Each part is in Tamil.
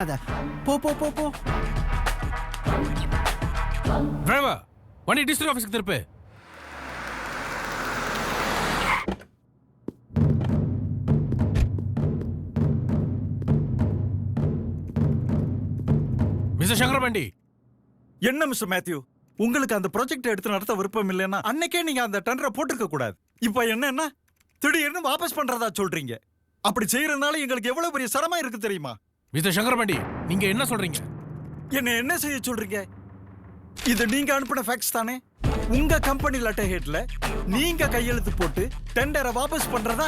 போ போ போ போ. டிரைவர், வண்டி டிஸ்ட்ரிக்ட் ஆபீஸ்க்கு திருப்பு. மிஸ்டர் சங்கரபாண்டி. என்ன மிஸ்டர் மேத்யூ, உங்களுக்கு அந்த ப்ராஜெக்ட் எடுத்து நடத்த விருப்பம் இல்லைன்னா அன்னைக்கே நீங்க அந்த டெண்டரை போட்டுக்க கூடாது. இப்ப என்னன்னா திடீர்னு வாபஸ் பண்றதா சொல்றீங்க. அப்படி செய்யறதுனால எங்களுக்கு எவ்வளவு பெரிய சிரமம் இருக்கு தெரியுமா? மிஸ்டர் சங்கரபாண்டி, நீங்க என்ன சொல்றீங்க? என்ன செய்ய சொல்றீங்க? இது நீங்க அனுப்பின ஃபேக்ஸ் தானே? உங்க கம்பெனி லெட்டர் ஹெட்ல நீங்க கையெழுத்து போட்டு டெண்டரை வாபஸ் பண்றதா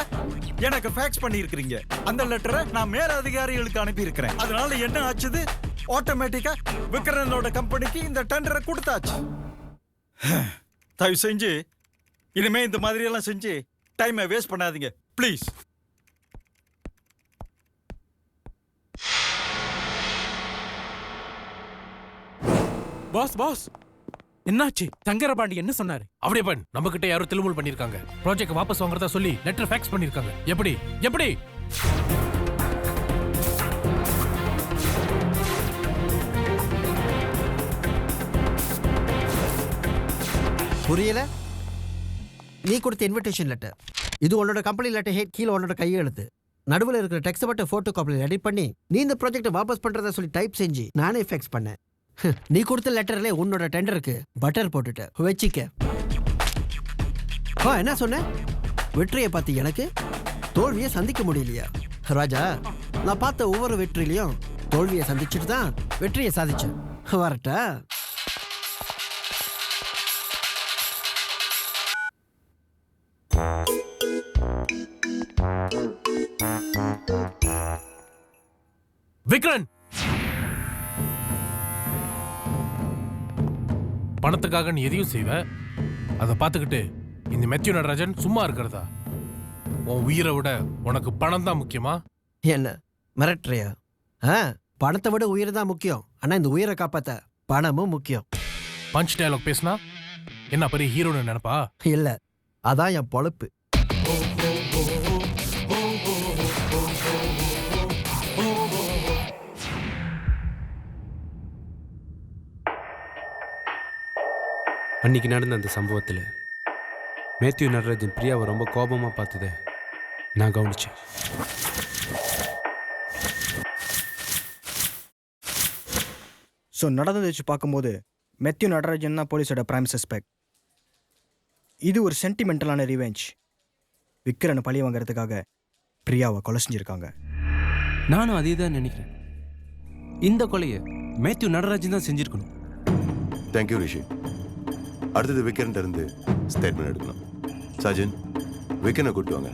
எனக்கு ஃபேக்ஸ் பண்ணி இருக்கிறீங்க. அந்த லெட்டரை நான் மேல அதிகாரிகளுக்கு அனுப்பி இருக்கிறேன். அதனால என்ன ஆச்சுது? ஆட்டோமேட்டிக்கா விக்ரனோட கம்பெனிக்கு இந்த டெண்டரை கொடுத்தாச்சு. தயவு செஞ்சு இனிமே இந்த மாதிரி எல்லாம் செஞ்சு டைமை வேஸ்ட் பண்ணாதீங்க ப்ளீஸ். பாஸ் பாஸ், என்னாச்சு? சங்கரபாண்டி என்ன சொன்னாரு? அப்படியே பண்ண நம்ம கிட்ட யாரோ திருமுல் பண்ணிருக்காங்க. ப்ராஜெக்ட் வாபஸ் வாங்குறதா சொல்லி லெட்டர் ஃபேக்ஸ் பண்ணிருக்காங்க. எப்படி எப்படி? புரியல? நீ கொடுத்த இன்விடேஷன் லெட்டர், இது உன்னோட கம்பெனி லெட்டர் ஹெட், கீழே உன்னோட கையெழுத்து, நடுவில் இருக்கிற டெக்ஸ்ட் மட்டும் போட்டோ காப்பியில் எடிட் பண்ணி நீ இந்த ப்ராஜெக்டை வாபஸ் பண்றதா சொல்லி டைப் செஞ்சு நானே ஃபேக்ஸ் பண்ணேன். நீ கொடுத்த லெட்டர்ல உன்னோட டெண்டருக்கு பட்டர் போட்டுட்ட வச்சிக்க. என்ன சொன்ன? வெற்றியை பார்த்து எனக்கு தோல்வியை சந்திக்க முடியலையா? ராஜா, நான் பார்த்த ஒவ்வொரு வெற்றிலையும் தோல்வியை சந்திச்சுட்டு தான் வெற்றியை சாதிச்சேன். வரட்டா? விக்ரன், பணத்துக்காக நீ எதையும் செய்வ. அதை பார்த்துக்கிட்டு இந்த மேத்யூ நடராஜன் சும்மா இருக்கிறதா? உன் உயிரை விட உனக்கு பணம் தான் முக்கியமா? என்ன மிரட்டுறியா? பணத்தை விட உயிர் தான் முக்கியம். ஆனா இந்த உயிரை காப்பாத்த பணமும் முக்கியம். பஞ்ச் டயலாக் பேசினா என்ன பெரிய ஹீரோன்னு நினைப்பா? இல்ல, அதான் என் பொழப்பு. அன்னைக்கு நடந்த அந்த சம்பவத்தில் மேத்யூ நடராஜன் பிரியாவை ரொம்ப கோபமாக பார்த்ததை நான் கவனிச்சேன். ஸோ நடந்ததை வச்சு பார்க்கும்போது மேத்யூ நடராஜன் தான் போலீஸோட பிரைம் சஸ்பெக்ட். இது ஒரு சென்டிமெண்டலான ரிவெஞ்ச். விக்ரனை பழி வாங்கிறதுக்காக பிரியாவை கொலை செஞ்சுருக்காங்க. நானும் அதே தான் நினைக்கிறேன். இந்த கொலையை மேத்யூ நடராஜன் தான் செஞ்சிருக்கணும். தேங்க்யூ ரிஷி. அடுத்தது விக்ரன் இருந்து ஸ்டேட்மெண்ட் எடுக்கணும். சஜன், விக்ரனை கூட்டு வாங்க.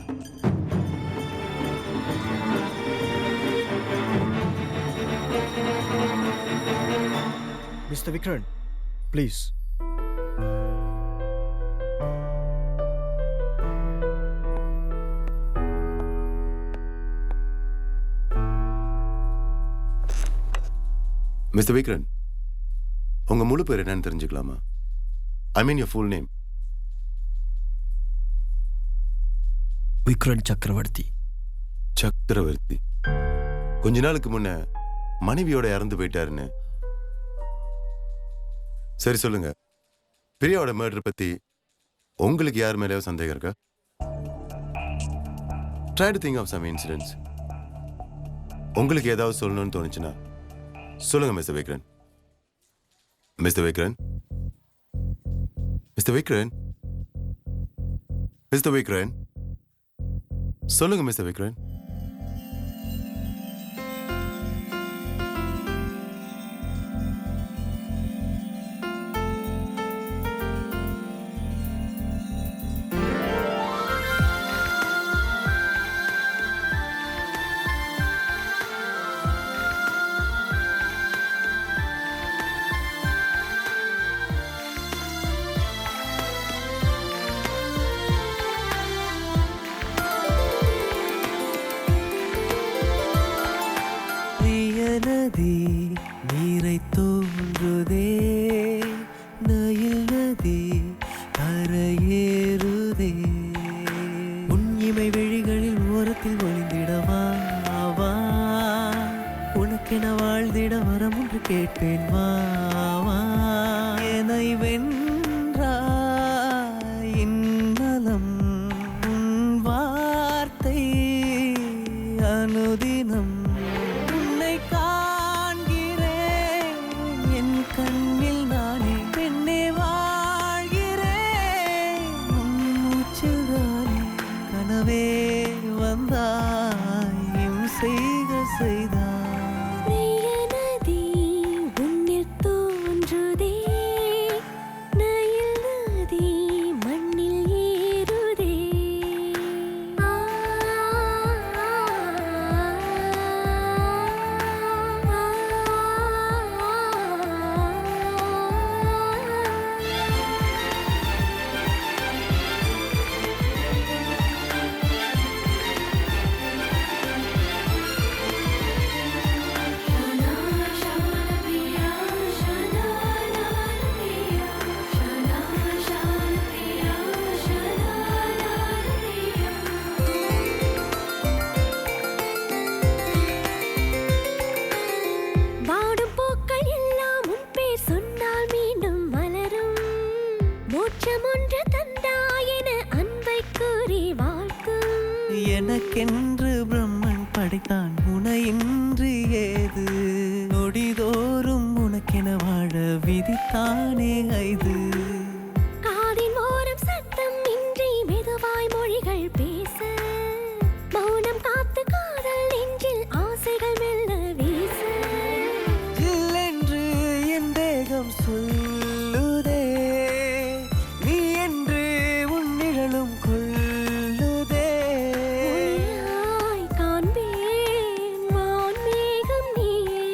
Mister Vitran, please. Mister Vitran, உங்க முழு பேர் என்னன்னு தெரிஞ்சுக்கலாமா? I mean your full name. Vitran சக்கரவர்த்தி. சக்கரவர்த்தி. கொஞ்ச நாளுக்கு முன்ன மனைவியோட இறந்து போயிட்டாருன்னு. சரி சொல்லுங்க, பிரியாவோட மர்டர் பத்தி உங்களுக்கு யார் மேலேயோ சந்தேகம் இருக்கா? Try to think of some incidents. உங்களுக்கு ஏதாவது சொல்லணும்னு தோணுச்சுன்னா சொல்லுங்க mister Vitran. Mister Vitran, mister Vitran, mister Vitran, சொல்லுங்க மிஸ்டர் விக்ரன். நதி நீரை தோன்றுதே, நயில் நதி கரையேறுதே, உன்னிமை விழிகளில் ஓரத்தில் ஒளிந்திடவா, உனக்கென வாழ வாழ்ந்திட வரம் ஒன்று கேட்பேன் வா வா என்னை வென்றாய் இன்னலம் உன் வார்த்தை அனுதினம் உன்னை காண்கிறேன் என் கண்ணில் நானே பெண்ணே வாழ்கிறேன் உன் மூச்சில் தானே கனவே வந்தாய் எம் செய்க செய்தாய் பிரியநதி உன்னில் தோன்றுதே நயில் நதி மண்ணில் ஏறுதே வாடும் பூக்கள் எல்லாம் உன் பேர் சொன்னால் மீண்டும் மலரும் மோட்சம் ஒன்று தந்தாயென அன்பை கூறி வாழ்த்தும் எனக்கென்று பிரம்மன் படைத்தான் உனையின்றி ஏது நொடிதோறும் உனக்கென வாழ விதித்தானே ஐது காதின் ஓரம் சத்தம் இன்றி மெதுவாய் மொழிகள் பேச மௌனம் காத்து காதல் நெஞ்சில் ஆசைகள் மெல்ல வீச என்று என் தேகம் சொல்லுதே நீ என்று உன் நிழலும் கொள்ளுதே ஒளியாய் காண்பேன் வான்மேகம் நீயே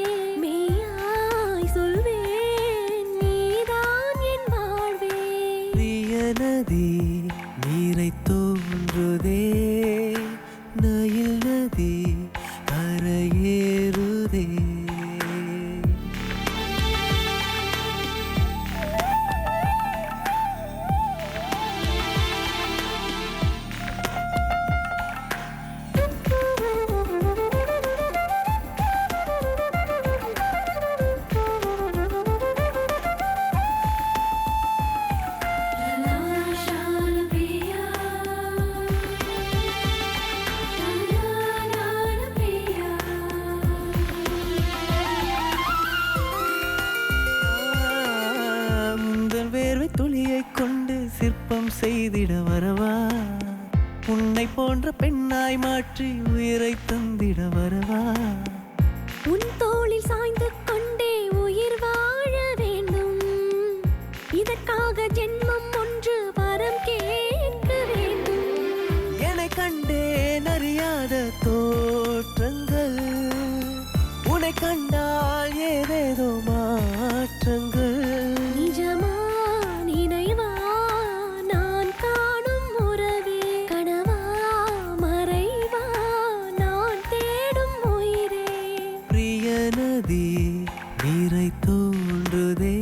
மெய்யாய் சொல்வேன் நீதான் என் வாழ்வே பிரிய நதி நீரை தோன்றுதே நயில் நதி கரையேறுதே உந்தன் வேர்வை துளியைக் கொண்டு சிற்பம் செய்திட வரவா உன்னை போன்ற பெண்ணாய் மாற்றி உயிரை தந்திட வரவா உன் தோளில் சாய்ந்து கொண்டே உயிர் வாழ வேண்டும் இதற்காக ஜென்மம் ஒன்று வரம் கேட்க வேண்டும் என்னை கண்டேன் அறியாத தோற்றங்கள் உன்னை கண்டால் ஏதேதோ மாற்றங்கள் நிஜமா நினைவா நான் காணும் உறவே கனவா மறைவா நான் தேடும் உயிரே பிரிய நதி நீரை தோன்றுதே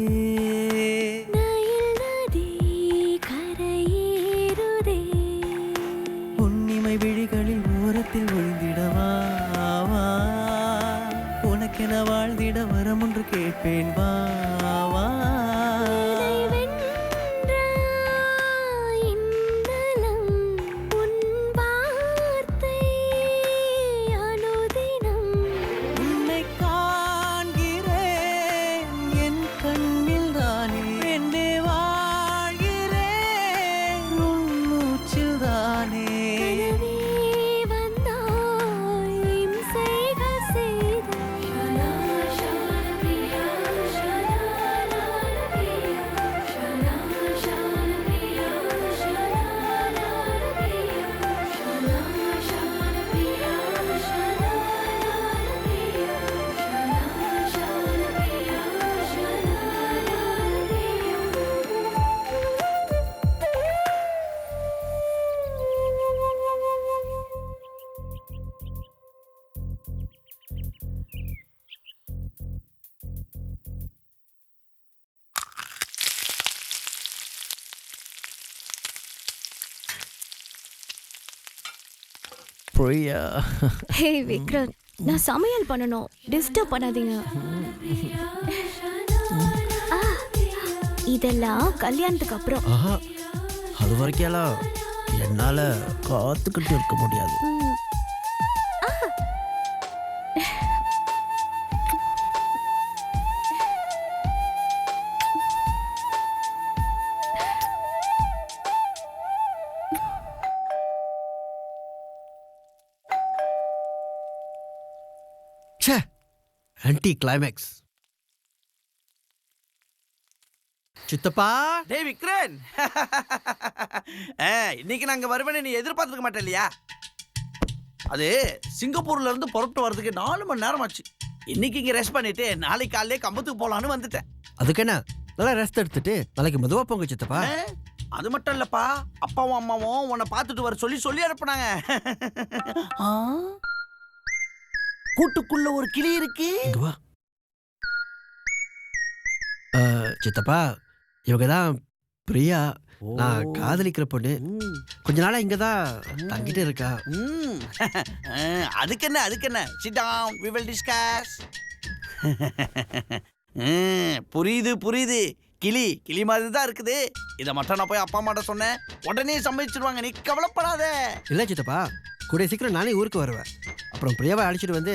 நயில் நதி கரையேறுதே உன்னிமை விழிகளில் ஓரத்தில் ஒளிந்திடவா வா உனக்கென வாழ்ந்திட வரம் ஒன்று கேட்பேன் வா வா இதை வென்றாய் இன்னலம் உன் வார்த்தை அனுதினம் உன்னை காண்கிறேன் என் கண்ணில் தானே என்னே வாழ்கிறேன் உன் மூச்சில் தானே கனவே வந்தாய் எம் செய்க செய்தாய் Priya. Hey Vikram, நான் சமையல் பண்ணணும், டிஸ்டர்ப் பண்ணாதீங்க. ஆ, இதெல்லாம் கல்யாணத்துக்கு அப்புறம். ஆஹா, அது வரைக்கும் என்னால காத்துக்கிட்டு இருக்க முடியாது. ம். ச்சே, ஆன்டி கிளைமேக்ஸ். சித்தப்பா, டேய் விக்ரன், இன்னைக்கு நாங்க வருவேன்னு நீ எதிர்பார்த்துக்க மாட்டே இல்லையா? அது சிங்கப்பூர்ல இருந்து புறப்பட்டு வர்றதுக்கு 4 மணி நேரம் ஆச்சு. இன்னைக்கு இங்க ரெஸ்ட் பண்ணிட்டு நாளைக்கு காலையிலே கம்பத்துக்கு போலான்னு வந்துட்டேன். அதுக்கு என்ன, நல்லா ரெஸ்ட் எடுத்துட்டு நாளைக்கு மெதுவா போங்க சித்தப்பா. அது மட்டும் இல்லப்பா, அப்பாவும் அம்மாவும் உன்னை பார்த்துட்டு வர சொல்லி அனுப்புனாங்க. கூட்டுக்குள்ள ஒரு கிளி இருக்கு. இங்க வா. சித்தப்பா, இவங்க தான் பிரியா, நான் காதலிக்கிற பொண்ணு. கொஞ்ச நாளா இங்கதான் தங்கிட்டு இருக்கா. அதுக்கு என்ன sit down, we will discuss. புரியுது கிளி மாதிரி தான் இருக்குது. இதை மட்டும் நான் போய் அப்பா அம்மாட்ட சொன்னேன், உடனே சம்மதிச்சிருவாங்க, நீ கவலைப்படாத. இல்ல சித்தப்பா, கூடிய சீக்கிரம் நானே ஊருக்கு வருவேன். அப்புறம் பிரியாவை அழைச்சிட்டு வந்து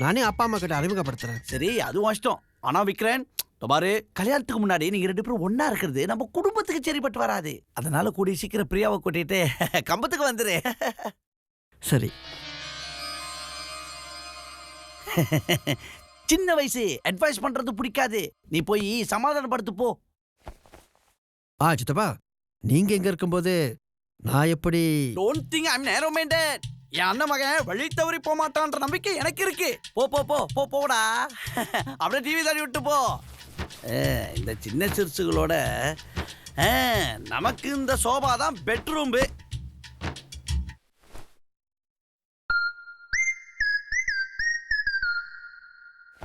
நானே அப்பா அம்மா கிட்ட அறிமுகப்படுத்துறேன். சரி, அதுவும் இஷ்டம். ஆனா விக்ரன், பாரு, கல்யாணத்துக்கு முன்னாடி நீங்க 2 பேரும் ஒன்னா இருக்கிறது நம்ம குடும்பத்துக்கு சரிப்பட்டு வராது. அதனால கூடிய சீக்கிரம் பிரியாவை கூட்டிட்டு கம்பத்துக்கு வந்துரு. சரி. சின்ன வயசு அட்வைஸ் பண்றது பிடிக்காது, நீ போய் சமாதானப்படுத்து போ. சித்தப்பா, நீங்க எங்க இருக்கும்போது நான் எப்படி? Don't think I'm narrow minded. என் அண்ணன் மகன் வழி தவறி போக மாட்டான்ற நம்பிக்கை எனக்கு இருக்கு. போடா, அப்படியே டிவி தள்ளி விட்டு போ. இந்த சின்ன சிறுசுகளோட நமக்கு இந்த சோபா தான் பெட்ரூம்.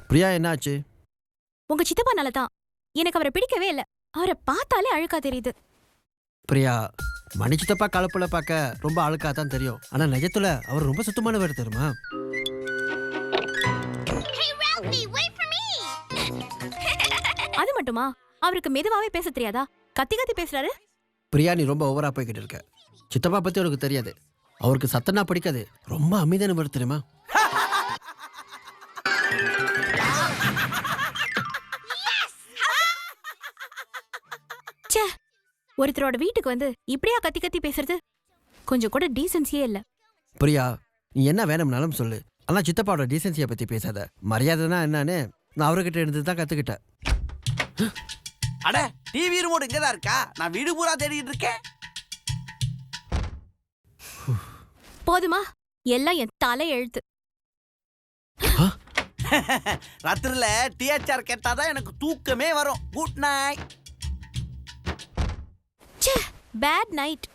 பிரியா, என்னாச்சு? உங்க சித்தப்பா நல்லதான், எனக்கு அவரை பிடிக்கவே இல்ல. அவரை பார்த்தாலே அழுக்கா தெரியுது. பிரியா, மணி சித்தப்பா கலப்புல பார்க்க ரொம்ப அழுக்கா தான் தெரியும். ஆனா நிஜத்துல அவர் ரொம்ப சுத்தமானவர் தெரியுமா? அது மட்டுமா, அவருக்கு மெதுவாவே பேச தெரியாதா? கத்தி பேசுறாரு. பிரியா, நீ ரொம்ப ஓவரா போய்கிட்டு இருக்க. சித்தப்பா பத்தி உனக்கு தெரியாது. அவருக்கு சத்தனா பிடிக்காது, ரொம்ப அமைதியானவர் தெரியுமா? ஒருத்தரோட வீட்டுக்கு வந்து இப்படியா கத்தி பேசுறது? கொஞ்சம் கூட டீசென்சியே இல்ல. பிரியா, நீ என்ன வேணும்னாலும் சொல்லு, ஆனா சித்தப்பாவோட டீசென்சியை பத்தி பேசாத. மரியாதைனா என்னன்னு நான் அவர்கிட்ட இருந்து தான் கத்துக்கிட்டேன். அட, டிவி ரிமோட் இங்கதான் இருக்கா? நான் வீடு பூரா தேடிட்டு இருக்கேன். போதுமா? எல்லாம் என் தலை எழுத்து. ராத்திரில டிஹெச்ஆர் கேட்டாதான் எனக்கு தூக்கமே வரும். Good night. Bad night.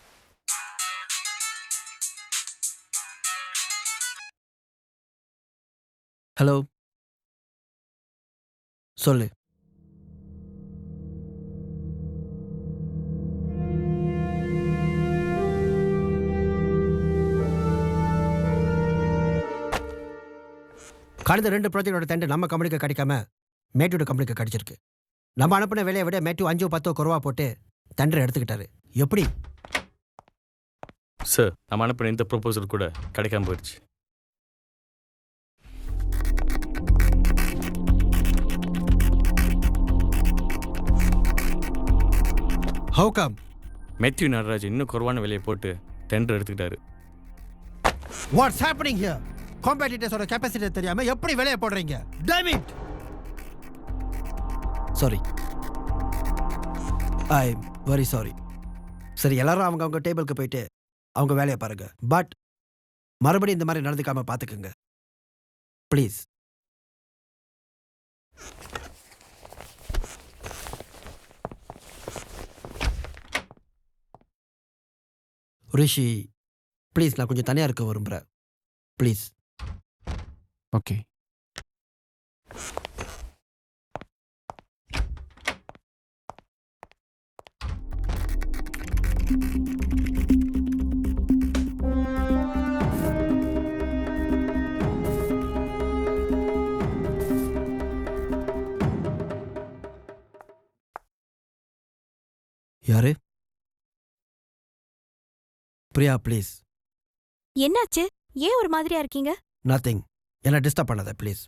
Hello, சொல்லு. கடந்த 2 ப்ராஜெக்டோட டெண்டர் நம்ம கம்பெனிக்கு கிடைக்காம மேட்டோட கம்பெனிக்கு கிடைச்சிருக்கு. நம்ம அனுப்பின வேலையை விட மேட்டு 5-10 குறைவா போட்டு டெண்டர் எடுத்துக்கிட்டாரு. எப்படி சார்? நம்ம அனுப்பின இந்த ப்ரொபோசல் கூட கிடைக்காம போயிடுச்சு. How come? மேத்யூ நடராஜ் இன்னும் குறைவான வேலையை போட்டு டெண்டர் எடுத்துக்கிட்டாரு. What's happening here? காம்படிட்டர்ஸோட கெபாசிட்டி தெரியாம எப்படி வேலையை போடுறீங்க? Damn it. Sorry, I very sorry. சரி, எல்லாரும் அவங்க டேபிளுக்கு போயிட்டு அவங்க வேலையை பாருங்க. பட் மறுபடியும் இந்த மாதிரி நடந்துக்காம பார்த்துக்குங்க ப்ளீஸ். ரிஷி, ப்ளீஸ், நான் கொஞ்சம் தனியாக இருக்க விரும்புகிறேன். ப்ளீஸ். ஓகே. யாரு? பிரியா ப்ளீஸ். என்னாச்சு? ஏன் ஒரு மாதிரியா இருக்கீங்க? நத்திங். என்ன டிஸ்டர்ப் பண்ணாத ப்ளீஸ்.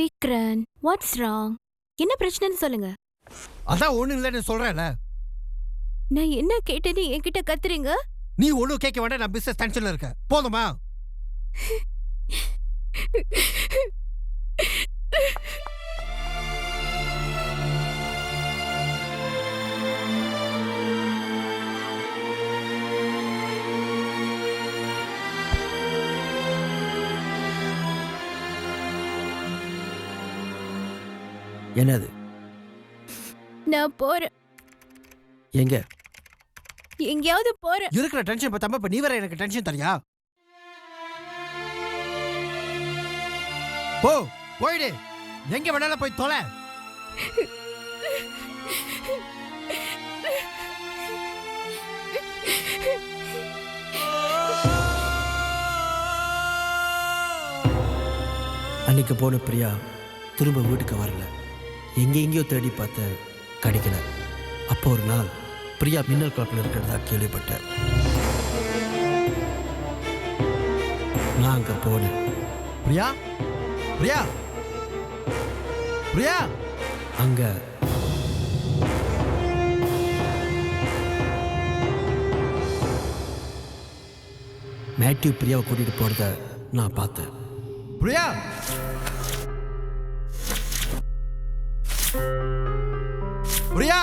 Vitran, what's wrong? என்ன பிரச்சனைன்னு சொல்லுங்க. அதான் ஒண்ணு இல்லைன்னு சொல்றேன்ல. நான் என்ன கேட்டேன்னு என்கிட்ட கத்துறீங்க? நீ ஒன்றும் கேட்க வேண்டாம். நான் பிசினஸ் டென்ஷன்ல இருக்கேன். போதுமா? என்னது? நான் போறேன். எங்க? எங்கேயாவது போறேன். இருக்கிற டென்ஷன் பத்தாம இப்ப நீ வேற எனக்கு டென்ஷன் தரியா? போ, போயிடு. எங்க வேணாலும் போய் தொலை. அன்னைக்கு போன பிரியா திரும்ப வீட்டுக்கு வரல. எங்கெங்கேயோ தேடி பார்த்த கிடைக்கல. அப்போ ஒரு நாள் பிரியா மின்னல் கிளப்பில் இருக்கிறதா கேள்விப்பட்டேன். நான் அங்க போனேன். பிரியா, பிரியா, பிரியா. அங்க மேத்யூ பிரியாவை கூட்டிட்டு போறத நான் பார்த்தேன். பிரியா, பிரியா.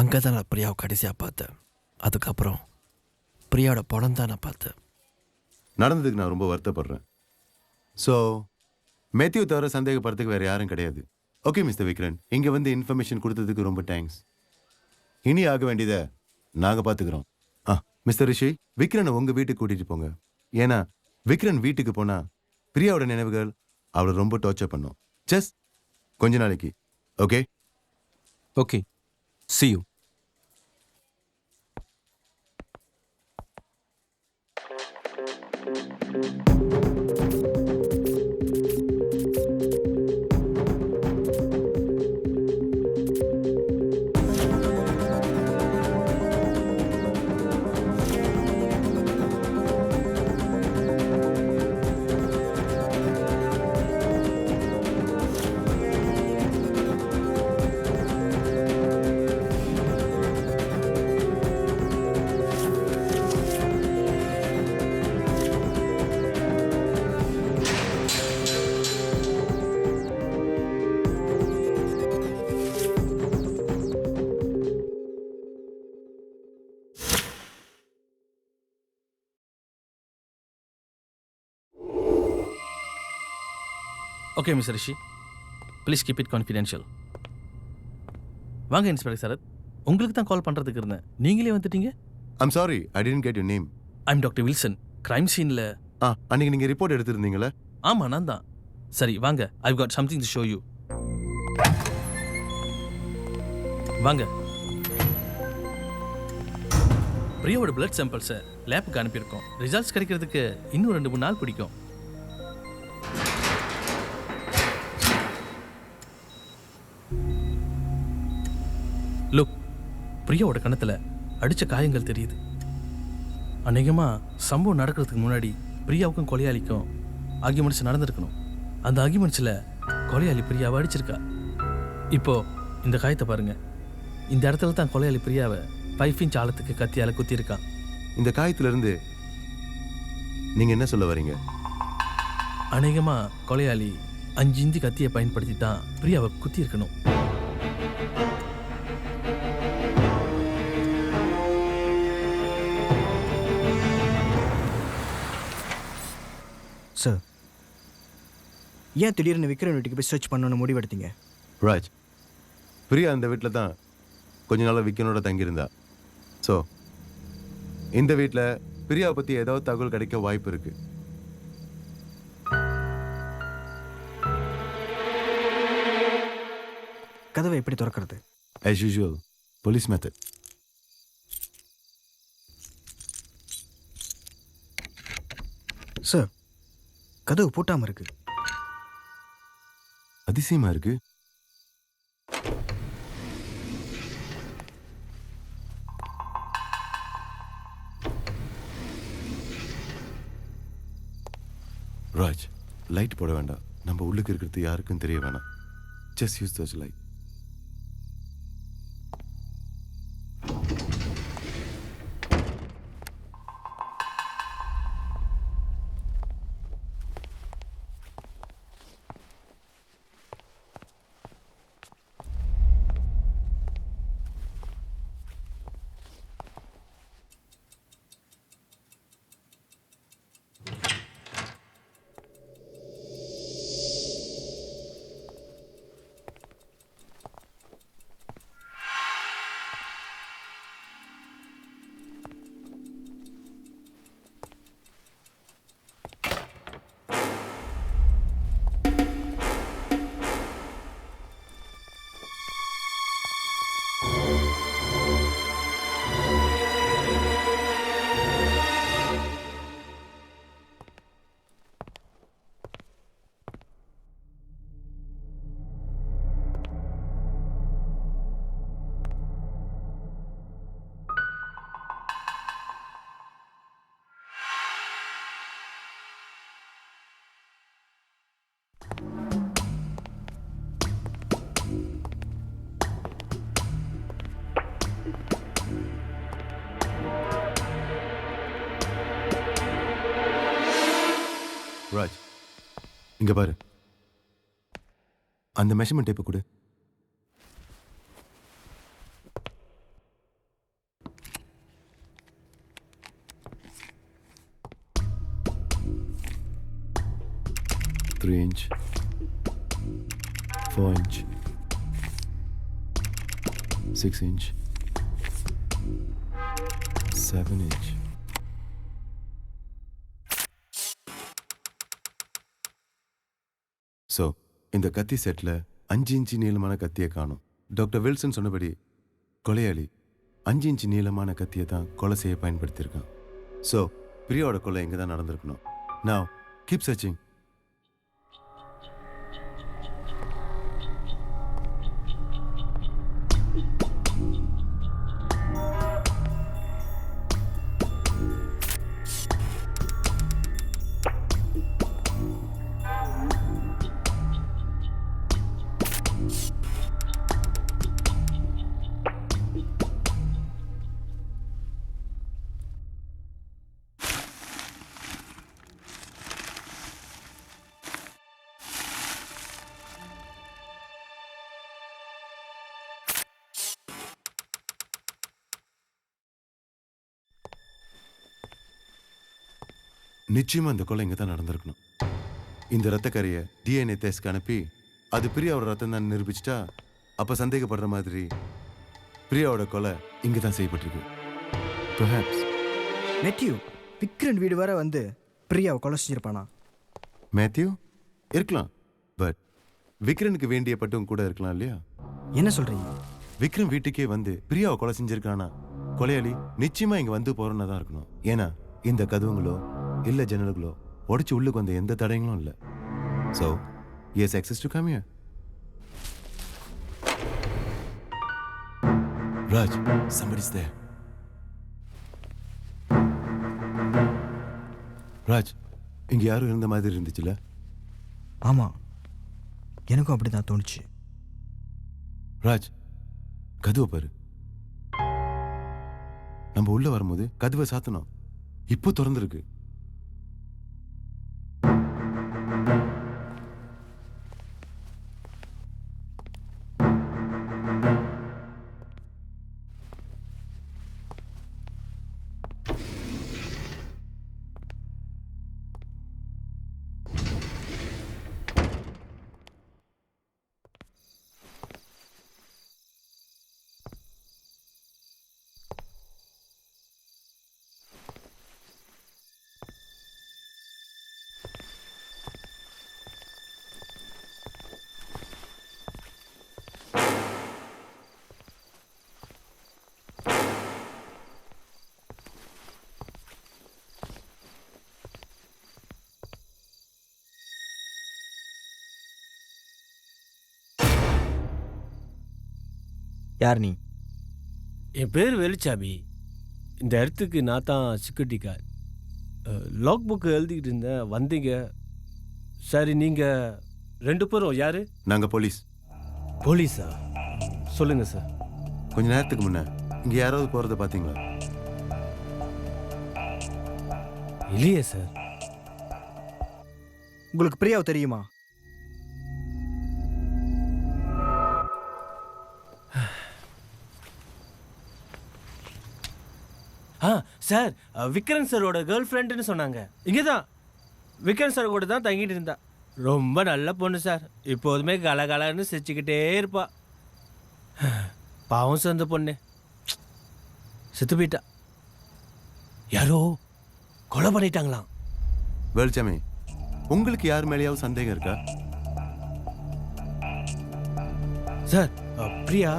அங்கதான் நான் பிரியாவை கடைசியா பார்த்தேன். அதுக்கப்புறம் பிரியாவோட படம் தான் நான் பார்த்தேன். நடந்ததுக்கு நான் ரொம்ப வருத்தப்படுறேன். ஸோ மேத்யூ தவிர சந்தேகப்படுறதுக்கு வேறு யாரும் கிடையாது. ஓகே மிஸ்டர் விக்ரன், இங்கே வந்து இன்ஃபர்மேஷன் கொடுத்ததுக்கு ரொம்ப தேங்க்ஸ். இனி ஆக வேண்டியதை நாங்கள் பார்த்துக்குறோம். மிஸ்டர் ரிஷி, விக்ரனை உங்கள் வீட்டுக்கு கூட்டிகிட்டு போங்க. ஏன்னா விக்ரன் வீட்டுக்கு போனால் பிரியாவோட நினைவுகள் அவளை ரொம்ப டார்ச்சர் பண்ணும். ஜஸ்ட் கொஞ்ச நாளைக்கு. Okay? Okay, see you. Okay mister Rishi, please keep it confidential. வாங்க இன்ஸ்பெக்டர் சரத், உங்களுக்கு தான் கால் பண்ணுறதுக்கு இருந்தேன், நீங்களே வந்துட்டீங்க. I'm sorry, I didn't get your name. I'm doctor Wilson, crime சீனில். அன்னைக்கு நீங்கள் ரிப்போர்ட் எடுத்திருந்தீங்களே? ஆமாம், நான் தான். சரி வாங்க, I've got something to show you. வாங்க. பிரியாவோட பிளட் சாம்பிள்ஸை லேபுக்கு அனுப்பியிருக்கோம். ரிசல்ட்ஸ் கிடைக்கிறதுக்கு இன்னும் 2-3 நாள் பிடிக்கும். லுக், பிரியாவோட கணத்தில் அடித்த காயங்கள் தெரியுது. அநேகமாக சம்பவம் நடக்கிறதுக்கு முன்னாடி பிரியாவுக்கும் கொலையாளிக்கும் ஆர்கியூமெண்ட்ஸ் நடந்திருக்கணும். அந்த ஆர்கியூமெண்ட்ஸில் கொலையாளி பிரியாவை அடிச்சிருக்கா. இப்போ இந்த காயத்தை பாருங்க. இந்த இடத்துல தான் கொலையாளி பிரியாவை 5 இன்ச் ஆழத்துக்கு கத்தியால் குத்திருக்கான். இந்த காயத்திலிருந்து நீங்கள் என்ன சொல்ல வரீங்க? அநேகமாக கொலையாளி 5 இன்ச்சு கத்தியை பயன்படுத்தி தான் பிரியாவை குத்தியிருக்கணும். சார், ஏன் திடீர்னு விக்ரன் வீட்டுக்கு போய் சர்ச் பண்ணணும்னு முடிவெடுத்தீங்க? ராஜ், பிரியா அந்த வீட்டில் தான் கொஞ்ச நாளாக விக்ரனோட தங்கியிருந்தா. ஸோ இந்த வீட்டில் பிரியாவை பற்றி ஏதாவது தகவல் கிடைக்க வாய்ப்பு இருக்கு. கதவை எப்படி திறக்கிறது? As usual, police method. Sir, கதவு பூட்டாமல் இருக்கு. அதிசயமா இருக்கு. ராஜ், லைட் போட வேண்டாம். நம்ம உள்ளுக்கு இருக்கிறது யாருக்கும் தெரிய வேணாம். Just use those light. Raj, இங்க பாரு. அந்த மெஷர்மெண்ட் டேப்பை கொடு. Three inch, 4 inch, 6 inch, 7 inch. So இந்த கத்தி செட்டில் 5 இன்ச்சு நீளமான கத்தியை காணும். டாக்டர் வில்சன் சொன்னபடி கொலையாளி 5 இன்ச்சு நீளமான கத்தியை தான் கொலை செய்ய பயன்படுத்தியிருக்கான். ஸோ பிரியாவோட கொலை இங்கே தான் நடந்திருக்கணும். நான் கீப் சர்ச்சிங். நிச்சயமா இந்த கொலை இங்கே தான் நடந்திருக்கணும். இந்த ரத்தக்கரையை டிஎன்ஏ டெஸ்ட்க்கு அனுப்பி அது பிரியாவோட ரத்தம் தான் நிரூபிச்சிட்டா அப்போ சந்தேகப்படுற மாதிரி பிரியாவோட கொலை இங்கே தான் செய்யப்பட்டிருக்கு. பெர்ஹாப்ஸ் மேத்யூ, விக்ரன் வீடு வர வந்து பிரியாவை கொலை செஞ்சிருப்பானா? மேத்யூ இருக்கலாம், பட் விக்ரனுக்கு வேண்டிய பட்டும் கூட இருக்கலாம் இல்லையா? என்ன சொல்றீங்க? விக்ரம் வீட்டுக்கே வந்து பிரியாவை கொலை செஞ்சிருக்கானா கொலையாளி நிச்சயமா இங்கே வந்து போறோன்னு தான் இருக்கணும். ஏன்னா இந்த கதவுங்களோ இல்லை ஜன்னல்களோ உடைச்சு உள்ளுக்கு வந்த எந்த தடயங்களும் இல்லை. So yes access to come here. Raj, somebody's there. Raj, இங்க யாரும் இருந்த மாதிரி இருந்துச்சுல? ஆமாம், எனக்கும் அப்படி தான் தோணுச்சு. ராஜ், கதவை பாரு. நம்ம உள்ள வரும்போது கதவை சாத்தணும். இப்போ திறந்துருக்கு. யார் நீ? என் பேர் வெளிச்சாமி. இந்த இடத்துக்கு நான் தான் செக்யூரிட்டி கார்டு. லாக் புக்கு எழுதிக்கிட்டு இருந்தேன். வந்தீங்க, சரி நீங்கள் 2 பேரும் யாரு? நாங்க போலீஸ். போலீஸா? சொல்லுங்க சார். கொஞ்ச நேரத்துக்கு முன்ன இங்க யாராவது போறத பாத்தீங்களா? இல்லையே சார். உங்களுக்கு பிரியாவை தெரியுமா? சார் விக்ரம் சாரோட கேர்ள் ஃப்ரெண்டுன்னு சொன்னாங்க. இங்கே தான் விக்ரம் சார் கூட தான் தங்கிட்டு இருந்தா. ரொம்ப நல்ல பொண்ணு சார். இப்போதுமே கலகலன்னு சிரிச்சுக்கிட்டே இருப்பா. பாவம் சார் அந்த பொண்ணு செத்து போயிட்டா. யாரோ கொலை பண்ணிட்டாங்களாம். வேலுச்சாமி, உங்களுக்கு யார் மேலேயாவது சந்தேகம் இருக்கா? சார் பிரியா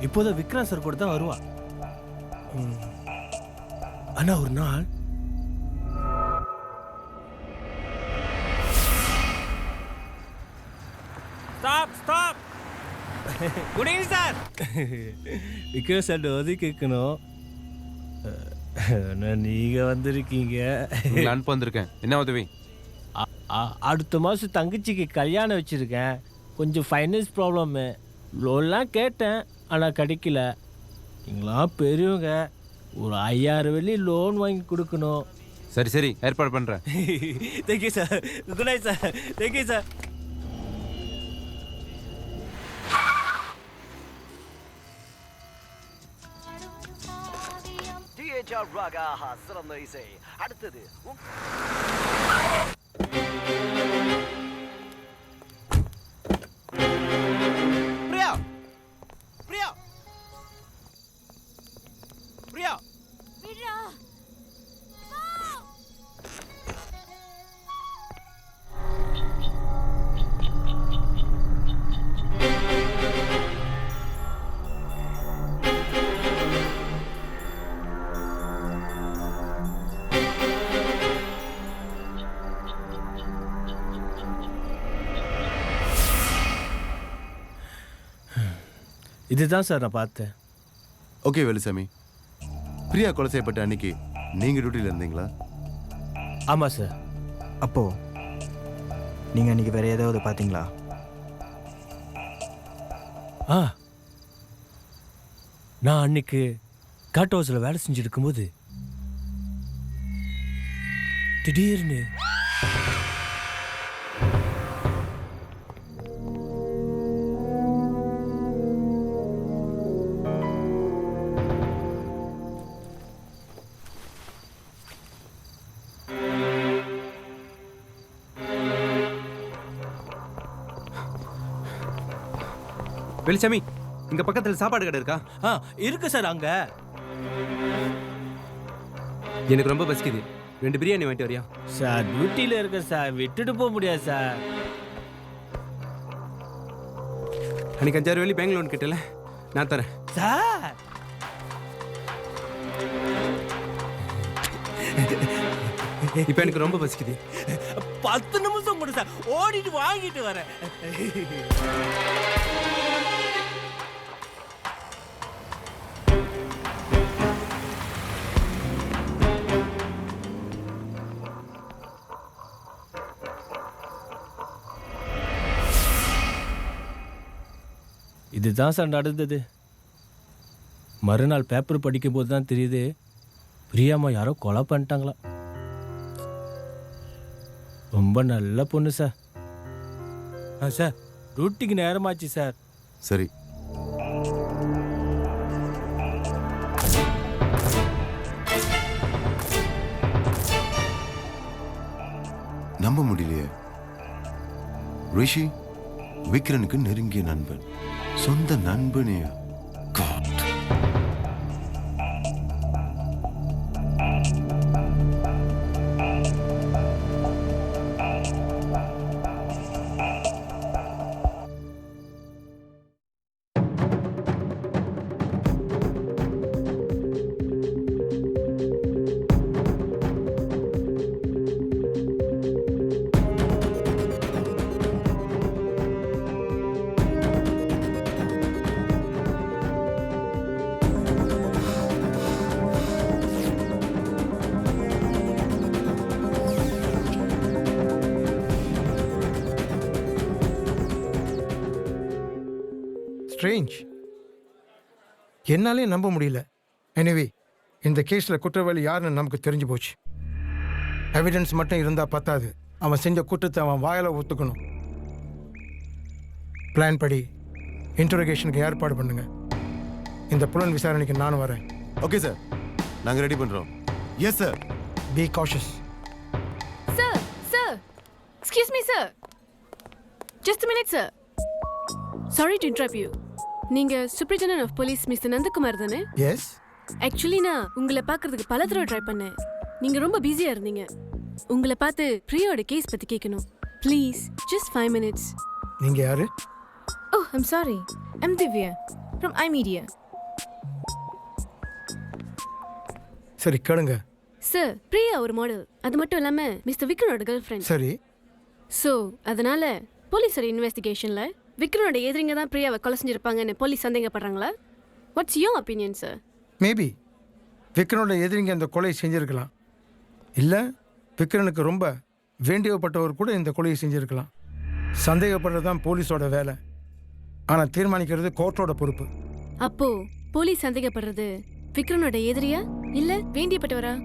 இப்போதான் விக்ரம் சார் கூட தான் வருவா. ஆனா ஒரு நாள் stop good evening sir. Vikram sir வந்து கேட்கணும். நீங்க வந்திருக்கீங்க. அனுப்ப வந்திருக்கேன். என்ன உதவி? அடுத்த மாதம் தங்கச்சிக்கு கல்யாணம் வச்சுருக்கேன். கொஞ்சம் ஃபைனான்ஸ் ப்ராப்ளமு. லோன்லாம் கேட்டேன் ஆனால் கிடைக்கல. நீங்களாம் பெரியவங்க, ஒரு 5000 வெள்ளி லோன் வாங்கி கொடுக்கணும். சரி சரி, ஏற்பாடு பண்ணுறேன். Thank you sir. Good night sir. Thank you sir. சிறந்த இசை. அடுத்தது பிரியா பிரியா பிரியா இதுதான் சார் நான் பார்த்தேன். ஓகே வேலுசாமி, பிரியா கொலை செய்யப்பட்ட அன்னைக்கு நீங்க டியூட்டியில் இருந்தீங்களா? ஆமாம் சார். அப்போ நீங்கள் அன்றைக்கி வேறு ஏதாவது பார்த்தீங்களா? நான் அன்னைக்கு காட் ஹவுஸில் வேலை செஞ்சுட்டு இருக்கும்போது திடீர்னு வெளிச்சாமி, இங்க பக்கத்துல சாப்பாடு கடை இருக்கா? இருக்கு சார். அங்கே எனக்கு ரொம்ப பசிக்குது. 2 பிரியாணி வாங்கிட்டு வரியா? சார் டியூட்டியில் இருக்க சார், விட்டுட்டு போக முடியாது சார். அன்னைக்கு 5000 வெள்ளி பேங்க் லோன் கேட்டல, நான் தரேன். சார் இப்போ எனக்கு ரொம்ப பசிக்குது. 10 நிமிஷம் கூட சார், ஓடிட்டு வாங்கிட்டு வரேன். இதுதான் சார் நடந்தது. மறுநாள் பேப்பர் படிக்கும்போது தான் தெரியுது, பிரியாமா யாரோ கொலை பண்ணிட்டாங்களா. ரொம்ப நல்ல பொண்ணு சார். சார் டியூட்டிக்கு நேரமாச்சு சார். சரி, நம்ப முடியலையே. ரிஷி விக்ரனுக்கு நெருங்கிய நண்பன், சொந்த நண்பனே. God. ஸ்ட்ரேஞ்ச். என்னாலே நம்ப முடியல. எனிவே இந்த கேஸில் குற்றவாளி யாருன்னு நமக்கு தெரிஞ்சு போச்சு. எவிடன்ஸ் மட்டும் இருந்தால் பத்தாது, அவன் செஞ்ச குற்றத்தை அவன் வாயால் ஒத்துக்கணும். பிளான் படி இன்டரோகேஷனுக்கு ஏற்பாடு பண்ணுங்க. இந்த புலன் விசாரணைக்கு நானும் வரேன். ஓகே சார், நாங்கள் ரெடி பண்ணுறோம். Yes sir. Be cautious. Sir sir excuse me sir, just a minute sir. Sorry to interrupt you. நீங்க superintendent of police mister Nandakumar தானே? எஸ். ஆக்சுவலி நான் உங்களை பார்க்கறதுக்கு பல தடவை ட்ரை பண்ணேன். நீங்க ரொம்ப பிஸியா இருந்தீங்க. உங்களை பார்த்து பிரியாவோட கேஸ் பத்தி கேட்கணும். Please just 5 minutes. நீங்கள் யாரு? Oh, I'm sorry. I'm Divya from iMedia. சரி கேளுங்க. சார், பிரியா ஒரு மாடல். அது மட்டும் இல்லாம மிஸ்டர் விக்ரனோட கேர்ள் ஃப்ரெண்ட். சரி. ஸோ அதனால போலீஸோட இன்வெஸ்டிகேஷன்ல விக்ரனோட எதிரிங்க தான் பிரியாவை கொலை செஞ்சிருப்பாங்கன்னு போலீஸ் சந்தேகப்படுறாங்களா? What's your opinion sir? Maybe விக்ரனோட எதிரிங்க அந்த கொலை செஞ்சிருக்கலாம். இல்லை விக்ரனுக்கு ரொம்ப வேண்டியப்பட்டவர் கூட இந்த கொலையை செஞ்சிருக்கலாம். சந்தேகப்படுறது தான் போலீஸோட வேலை. ஆனால் தீர்மானிக்கிறது கோர்ட்டோட பொறுப்பு. அப்போ போலீஸ் சந்தேகப்படுறது விக்ரனோட எதிரியா இல்ல வேண்டியப்பட்டவரா?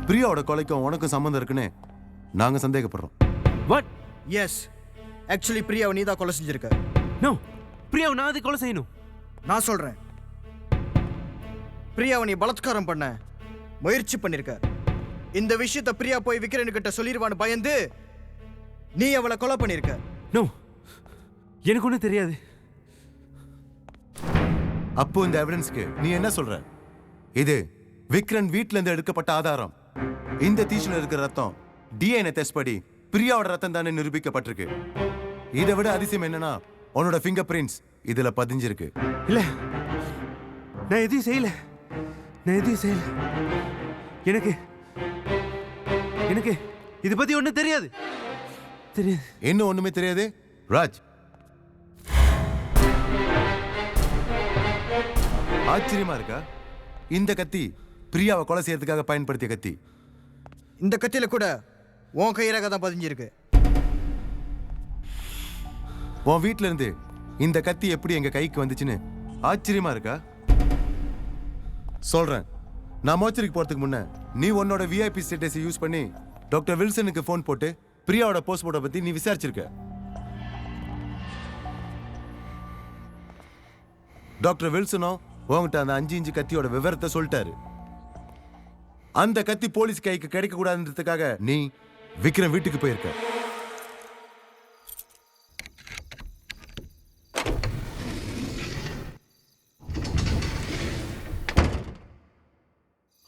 பிரியாவோட கொலைக்கும் உனக்கும் சம்மந்தம் இருக்குன்னு நாங்கள் சந்தேகப்படுறோம். வாட்? எஸ், ஆக்சுவலி பிரியாவை நீ தான் கொலை செஞ்சிருக்க. நோ, பிரியாவை நான் அது கொலை செய்யணும். நான் சொல்றேன், பிரியாவை நீ பலாத்காரம் பண்ண முயற்சி பண்ணிருக்க. இந்த விஷயத்தை பிரியா போய் விக்ரனுக்கிட்ட சொல்லிடுவான்னு பயந்து நீ அவளை கொலை பண்ணிருக்க. நோ, எனக்கு ஒன்றும் தெரியாது. அப்போ இந்த எவிடன்ஸ்க்கு நீ என்ன சொல்ற? இது விக்ரன் வீட்ல இருந்து எடுக்கப்பட்ட ஆதாரம். இந்த தீஷில இருக்கிற ரத்தம் டிஎன்ஏ டெஸ்ட் படி பிரியாவோட ரத்தம் தானே நிரூபிக்கப்பட்டிருக்கு. இதை விட அதிசயம் என்னன்னா உன்னோட ஃபிங்கர் பிரிண்ட்ஸ் இதுல பதிஞ்சிருக்கு. இல்ல, நான் எதையும் செய்யல. எனக்கு எனக்கு இதை பத்தி ஒன்றும் தெரியாது. இன்னும் ஒண்ணுமே தெரியாது ராஜ்? ஆச்சரியமா இருக்கா? இந்த கத்தி பிரியாவை கொலை செய்யறதுக்காக பயன்படுத்திய கத்தி. இந்த கத்தியில கூட உன் கைரக தான் பதிஞ்சிருக்கு. உன் வீட்ல இருந்து இந்த கத்தி எப்படி எங்க கைக்கு வந்துச்சுன்னு ஆச்சரியமா இருக்கா? சொல்றேன், நான் மோச்சரிக்கு போறதுக்கு முன்ன நீ உன்னோட விஐபி ஸ்டேட்டஸை யூஸ் பண்ணி டாக்டர் வில்சனுக்கு ஃபோன் போட்டு பிரியாவோட போஸ்ட்மார்ட்டம் பத்தி நீ விசாரிச்சிருக்க. டாக்டர் வில்சனும் உங்ககிட்ட அந்த 5 இன்ச்சு கத்தியோட விவரத்தை சொல்லிட்டாரு. அந்த கத்தி போலீஸ் கைக்கு கிடைக்க கூடாதுன்றதுக்காக நீ விக்ரம் வீட்டுக்கு போயிருக்க.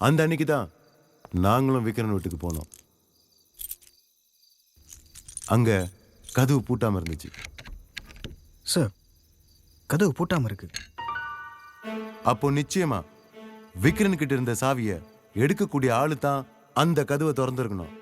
அந்த அன்னைக்கு தான் நாங்களும் விக்ரன் வீட்டுக்கு போனோம். அங்க கதவு பூட்டாம இருந்துச்சு. சார், கதவு பூட்டாம இருக்கு. அப்போ நிச்சயமா விக்ரன் கிட்ட இருந்த சாவியை எடுக்கக்கூடிய ஆளு தான் அந்த கதவை திறந்திருக்கணும்.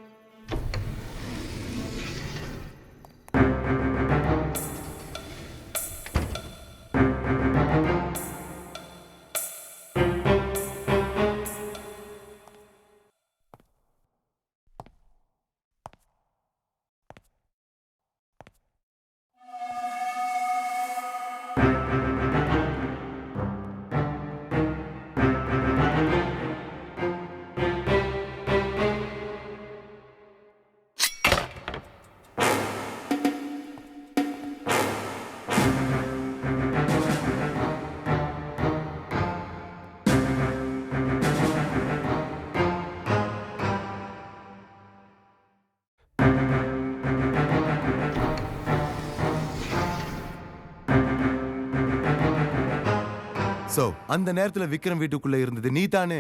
சோ அந்த நேரத்துல விக்ரம் வீட்டுக்குள்ள இருந்தது நீ தானே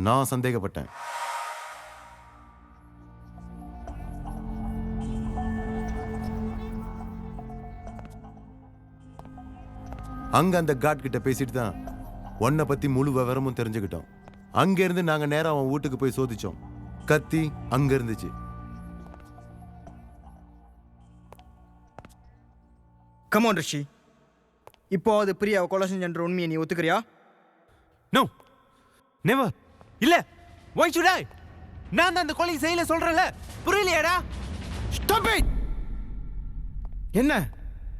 நான் சந்தேகப்பட்டேன். அங்க அந்த காட் கிட்ட பேசிட்டு தான் உன்னை பத்தி முழு விவரமும் தெரிஞ்சுக்கிட்டோம். அங்க இருந்து நாங்க நேரா அவன் வீட்டுக்கு போய் சோதிச்சோம். கத்தி அங்க இருந்துச்சு. கம் ஆன் ரிஷி, இப்போ அது பிரியாவை கொலை செஞ்சன்ற உண்மையை நீ ஒத்துக்கிறியா? நோ நெவர் இல்ல. why should I? நான் தான் அந்த கொலை செய்யல சொல்றேன்ல, புரியலையாடா? Stop it. என்ன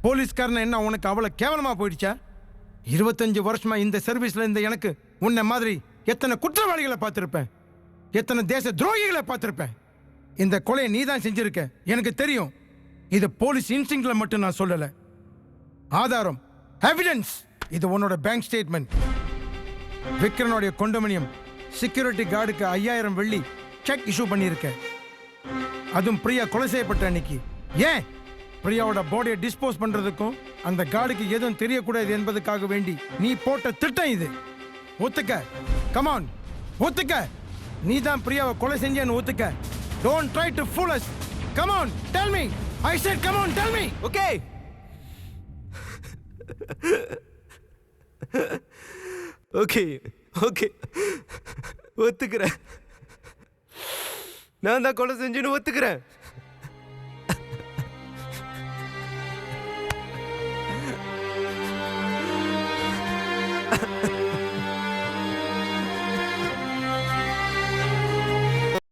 போலீஸ்காரன் என்ன உனக்கு அவ்வளவு கேவலமா போயிடுச்சா? 25 வருஷமா இந்த சர்வீஸ்ல இருந்த எனக்கு உன்னை மாதிரி எத்தனை குற்றவாளிகளை பார்த்திருப்பேன், எத்தனை தேச துரோகிகளை பார்த்திருப்பேன். இந்த கொலையை நீ தான் செஞ்சிருக்க எனக்கு தெரியும். இது போலீஸ் இன்ஸ்டிங்க்ட்ல மட்டும் நான் சொல்லல, ஆதாரம் எவிடன்ஸ். இது உன்னோட பேங்க் ஸ்டேட்மெண்ட். விக்ரனுடைய கொண்டோமினியம் செக்யூரிட்டி கார்டுக்கு 5000 வெள்ளி செக் இஷ்யூ பண்ணியிருக்க, அதுவும் பிரியா கொலை செய்யப்பட்ட அன்னைக்கு. ஏன்? பிரியாவோட பாடியை டிஸ்போஸ் பண்றதுக்கும் அந்த கார்டுக்கு எதுவும் தெரியக்கூடாது என்பதுக்காக வேண்டி நீ போட்ட திட்டம் இது. ஒத்துக்க, கமான் ஒத்துக்க. நீ தான் பிரியாவை கொலை செஞ்சேன்னு ஒத்துக்க. Don't try to fool us. Come on tell me. I said come on tell me. Okay okay okay ஒத்துக்கிறேன். நான் தான் கொலை செஞ்சேன்னு ஒத்துக்கிறேன்.